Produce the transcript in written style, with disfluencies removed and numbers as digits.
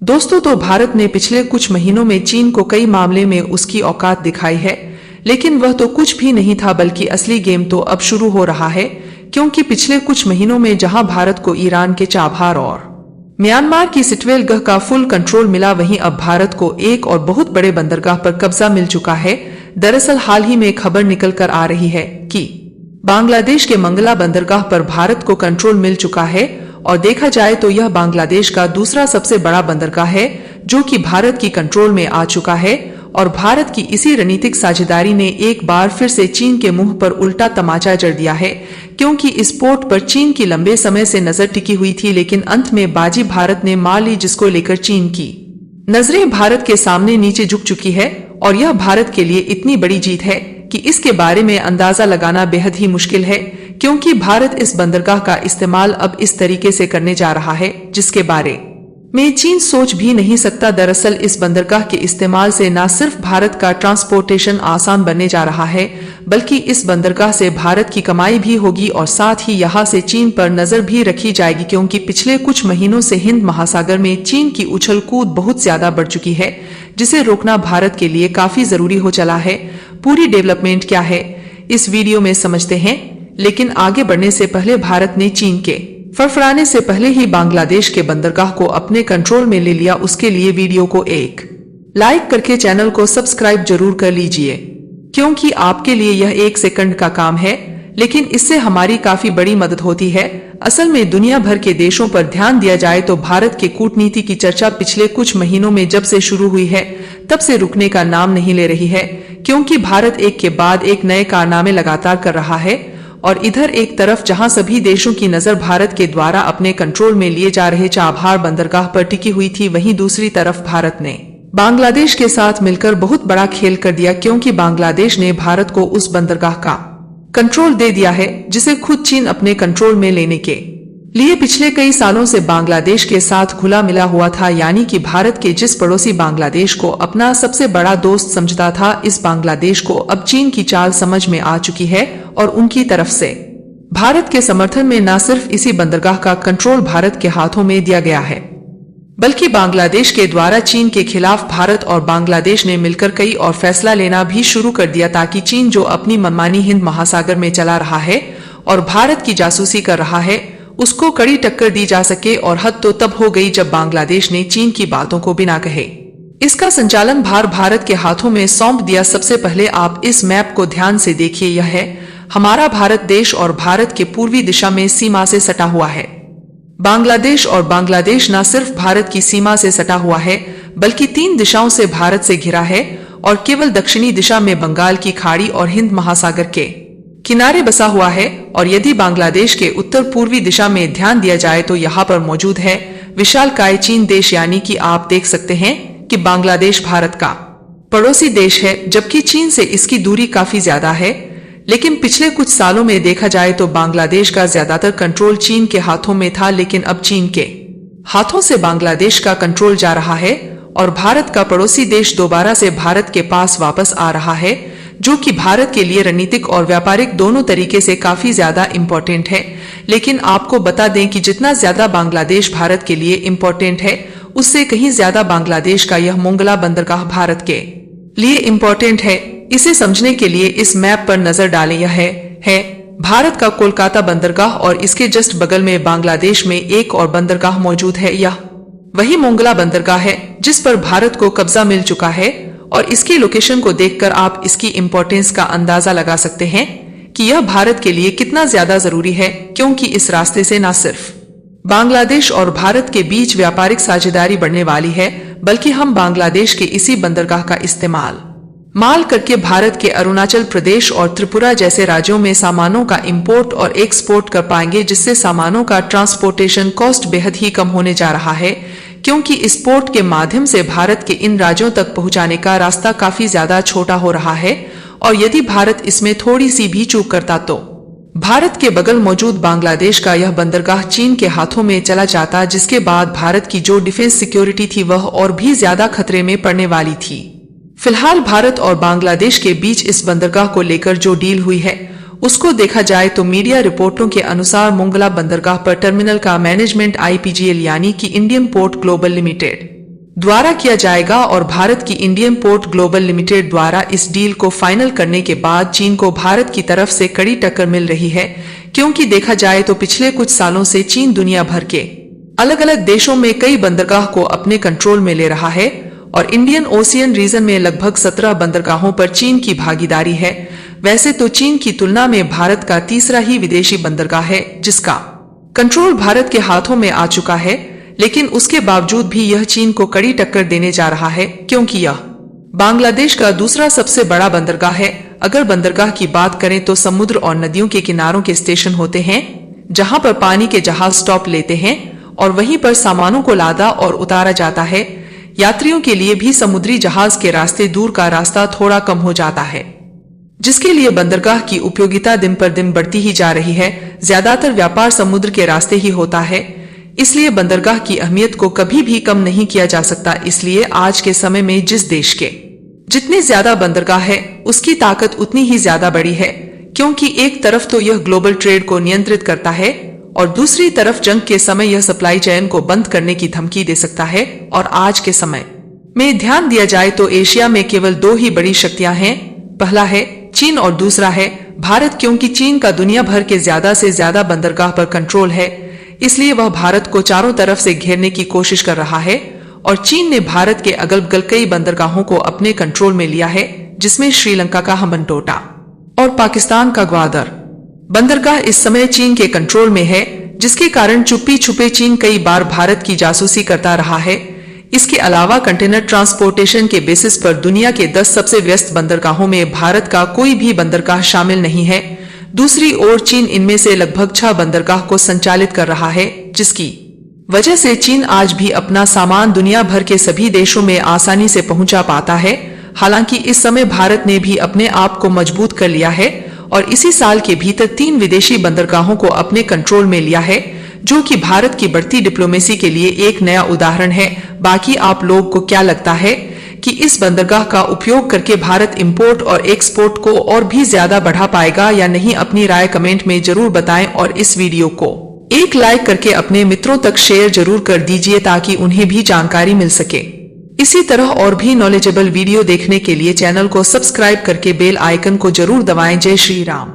दोस्तों, तो भारत ने पिछले कुछ महीनों में चीन को कई मामले में उसकी औकात दिखाई है, लेकिन वह तो कुछ भी नहीं था, बल्कि असली गेम तो अब शुरू हो रहा है। क्योंकि पिछले कुछ महीनों में जहां भारत को ईरान के चाबहार और म्यांमार की सिटवेल गह का फुल कंट्रोल मिला, वहीं अब भारत को एक और बहुत बड़े बंदरगाह पर कब्जा मिल चुका है। दरअसल हाल ही में खबर निकल कर आ रही है कि बांग्लादेश के मंगला बंदरगाह पर भारत को कंट्रोल मिल चुका है, और देखा जाए तो यह बांग्लादेश का दूसरा सबसे बड़ा बंदरगाह है जो कि भारत की कंट्रोल में आ चुका है। और भारत की इसी रणनीतिक साझेदारी ने एक बार फिर से चीन के मुंह पर उल्टा तमाचा जड़ दिया है, क्योंकि इस पोर्ट पर चीन की लंबे समय से नजर टिकी हुई थी, लेकिन अंत में बाजी भारत ने मार ली, जिसको लेकर चीन की नजरें भारत के सामने नीचे झुक चुकी है। और यह भारत के लिए इतनी बड़ी जीत है कि इसके बारे में अंदाजा लगाना बेहद ही मुश्किल है, क्योंकि भारत इस बंदरगाह का इस्तेमाल अब इस तरीके से करने जा रहा है जिसके बारे में चीन सोच भी नहीं सकता। दरअसल इस बंदरगाह के इस्तेमाल से न सिर्फ भारत का ट्रांसपोर्टेशन आसान बनने जा रहा है, बल्कि इस बंदरगाह से भारत की कमाई भी होगी, और साथ ही यहाँ से चीन पर नजर भी रखी जाएगी, क्योंकि पिछले कुछ महीनों से हिंद महासागर में चीन की उछल कूद बहुत ज्यादा बढ़ चुकी है, जिसे रोकना भारत के लिए काफी जरूरी हो चला है। पूरी डेवलपमेंट क्या है इस वीडियो में समझते हैं, लेकिन आगे बढ़ने से पहले भारत ने चीन के फड़फड़ाने से पहले ही बांग्लादेश के बंदरगाह को अपने कंट्रोल में ले लिया। उसके लिए वीडियो को एक लाइक करके चैनल को सब्सक्राइब जरूर कर लीजिए, क्योंकि आपके लिए यह 1 सेकंड का काम है, लेकिन इससे हमारी काफी बड़ी मदद होती है। असल में दुनिया भर के देशों पर ध्यान दिया जाए तो भारत के कूटनीति की चर्चा पिछले कुछ महीनों में जब से शुरू हुई है तब से रुकने का नाम नहीं ले रही है, क्योंकि भारत एक के बाद एक नए कारनामे लगातार कर रहा है। और इधर एक तरफ जहां सभी देशों की नजर भारत के द्वारा अपने कंट्रोल में लिए जा रहे चाबहार बंदरगाह पर टिकी हुई थी, वहीं दूसरी तरफ भारत ने बांग्लादेश के साथ मिलकर बहुत बड़ा खेल कर दिया, क्योंकि बांग्लादेश ने भारत को उस बंदरगाह का कंट्रोल दे दिया है जिसे खुद चीन अपने कंट्रोल में लेने के लिए पिछले कई सालों से बांग्लादेश के साथ घुला मिला हुआ था। यानी कि भारत के जिस पड़ोसी बांग्लादेश को अपना सबसे बड़ा दोस्त समझता था, इस बांग्लादेश को अब चीन की चाल समझ में आ चुकी है, और उनकी तरफ से भारत के समर्थन में न सिर्फ इसी बंदरगाह का कंट्रोल भारत के हाथों में दिया गया है, बल्कि बांग्लादेश के द्वारा चीन के खिलाफ भारत और बांग्लादेश ने मिलकर कई और फैसला लेना भी शुरू कर दिया, ताकि चीन जो अपनी मनमानी हिंद महासागर में चला रहा है और भारत की जासूसी कर रहा है, उसको कड़ी टक्कर दी जा सके। और हद तो तब हो गई जब बांग्लादेश ने चीन की बातों को बिना कहे इसका संचालन भार भारत के हाथों में सौंप दिया। सबसे पहले आप इस मैप को ध्यान से देखिए, यह है हमारा भारत देश, और भारत के पूर्वी दिशा में सीमा से सटा हुआ है बांग्लादेश। और बांग्लादेश न सिर्फ भारत की सीमा से सटा हुआ है, बल्कि 3 दिशाओं से भारत से घिरा है, और केवल दक्षिणी दिशा में बंगाल की खाड़ी और हिंद महासागर के किनारे बसा हुआ है। और यदि बांग्लादेश के उत्तर पूर्वी दिशा में ध्यान दिया जाए तो यहाँ पर मौजूद है विशालकाय चीन देश, यानी कि आप देख सकते हैं कि बांग्लादेश भारत का पड़ोसी देश है, जबकि चीन से इसकी दूरी काफी ज्यादा है। लेकिन पिछले कुछ सालों में देखा जाए तो बांग्लादेश का ज्यादातर कंट्रोल चीन के हाथों में था, लेकिन अब चीन के हाथों से बांग्लादेश का कंट्रोल जा रहा है, और भारत का पड़ोसी देश दोबारा से भारत के पास वापस आ रहा है, जो कि भारत के लिए रणनीतिक और व्यापारिक दोनों तरीके से काफी ज्यादा इम्पोर्टेंट है। लेकिन आपको बता दें कि जितना ज्यादा बांग्लादेश भारत के लिए इम्पोर्टेंट है, उससे कहीं ज्यादा बांग्लादेश का यह मोंगला बंदरगाह भारत के लिए इम्पोर्टेंट है। इसे समझने के लिए इस मैप पर नजर डालें। यह है भारत का कोलकाता बंदरगाह, और इसके जस्ट बगल में बांग्लादेश में एक और बंदरगाह मौजूद है। यह वही मोंगला बंदरगाह है जिस पर भारत को कब्जा मिल चुका है, और इसकी लोकेशन को देखकर आप इसकी इंपॉर्टेंस का अंदाजा लगा सकते हैं कि यह भारत के लिए कितना ज्यादा जरूरी है, क्योंकि इस रास्ते से न सिर्फ बांग्लादेश और भारत के बीच व्यापारिक साझेदारी बढ़ने वाली है, बल्कि हम बांग्लादेश के इसी बंदरगाह का इस्तेमाल माल करके भारत के अरुणाचल प्रदेश और त्रिपुरा जैसे राज्यों में सामानों का इंपोर्ट और एक्सपोर्ट कर पाएंगे, जिससे सामानों का ट्रांसपोर्टेशन कॉस्ट बेहद ही कम होने जा रहा है, क्योंकि इस पोर्ट के माध्यम से भारत के इन राज्यों तक पहुंचाने का रास्ता काफी ज्यादा छोटा हो रहा है। और यदि भारत इसमें थोड़ी सी भी चूक करता तो भारत के बगल मौजूद बांग्लादेश का यह बंदरगाह चीन के हाथों में चला जाता, जिसके बाद भारत की जो डिफेंस सिक्योरिटी थी वह और भी ज्यादा खतरे में पड़ने वाली थी। फिलहाल भारत और बांग्लादेश के बीच इस बंदरगाह को लेकर जो डील हुई है उसको देखा जाए तो मीडिया रिपोर्टों के अनुसार मोंगला बंदरगाह पर टर्मिनल का मैनेजमेंट IPGL यानी कि इंडियन पोर्ट ग्लोबल लिमिटेड द्वारा किया जाएगा और भारत की इंडियन पोर्ट ग्लोबल लिमिटेड द्वारा इस डील को फाइनल करने के बाद चीन को भारत की तरफ से कड़ी टक्कर मिल रही है, क्योंकि देखा जाए तो पिछले कुछ सालों से चीन दुनिया भर के अलग अलग देशों में कई बंदरगाह को अपने कंट्रोल में ले रहा है और इंडियन ओशियन रीजन में लगभग 17 बंदरगाहों पर चीन की भागीदारी है। वैसे तो चीन की तुलना में भारत का तीसरा ही विदेशी बंदरगाह है जिसका कंट्रोल भारत के हाथों में आ चुका है, लेकिन उसके बावजूद भी यह चीन को कड़ी टक्कर देने जा रहा है, क्योंकि यह बांग्लादेश का दूसरा सबसे बड़ा बंदरगाह है। अगर बंदरगाह की बात करें तो समुद्र और नदियों के किनारों के स्टेशन होते हैं जहां पर पानी के जहाज स्टॉप लेते हैं और वहीं पर सामानों को लादा और उतारा जाता है। यात्रियों के लिए भी समुद्री जहाज के रास्ते दूर का रास्ता थोड़ा कम हो जाता है, जिसके लिए बंदरगाह की उपयोगिता दिन पर दिन बढ़ती ही जा रही है। ज्यादातर व्यापार समुद्र के रास्ते ही होता है, इसलिए बंदरगाह की अहमियत को कभी भी कम नहीं किया जा सकता। इसलिए आज के समय में जिस देश के जितने ज्यादा बंदरगाह है उसकी ताकत उतनी ही ज्यादा बड़ी है, क्योंकि एक तरफ तो यह ग्लोबल ट्रेड को नियंत्रित करता है और दूसरी तरफ जंग के समय यह सप्लाई चेन को बंद करने की धमकी दे सकता है। और आज के समय में ध्यान दिया जाए तो एशिया में केवल 2 ही बड़ी शक्तियां हैं, पहला है चीन और दूसरा है भारत, क्योंकि चीन का दुनिया भर के ज्यादा से ज्यादा बंदरगाह पर कंट्रोल है, इसलिए वह भारत को चारों तरफ से घेरने की कोशिश कर रहा है। और चीन ने भारत के अगल बगल कई बंदरगाहों को अपने कंट्रोल में लिया है, जिसमें श्रीलंका का हम्बनटोटा और पाकिस्तान का ग्वादर बंदरगाह इस समय चीन के कंट्रोल में है, जिसके कारण चुप्पी छुपे चीन कई बार भारत की जासूसी करता रहा है। इसके अलावा कंटेनर ट्रांसपोर्टेशन के बेसिस पर दुनिया के 10 सबसे व्यस्त बंदरगाहों में भारत का कोई भी बंदरगाह शामिल नहीं है। दूसरी ओर चीन इनमें से लगभग 6 बंदरगाह को संचालित कर रहा है, जिसकी वजह से चीन आज भी अपना सामान दुनिया भर के सभी देशों में आसानी से पहुंचा पाता है। हालांकि इस समय भारत ने भी अपने आप को मजबूत कर लिया है और इसी साल के भीतर 3 विदेशी बंदरगाहों को अपने कंट्रोल में लिया है, जो कि भारत की बढ़ती डिप्लोमेसी के लिए एक नया उदाहरण है। बाकी आप लोग को क्या लगता है कि इस बंदरगाह का उपयोग करके भारत इंपोर्ट और एक्सपोर्ट को और भी ज्यादा बढ़ा पाएगा या नहीं? अपनी राय कमेंट में जरूर बताएं और इस वीडियो को एक लाइक करके अपने मित्रों तक शेयर जरूर कर दीजिए ताकि उन्हें भी जानकारी मिल सके। इसी तरह और भी नॉलेजेबल वीडियो देखने के लिए चैनल को सब्सक्राइब करके बेल आइकन को जरूर दबाएं। जय श्री राम।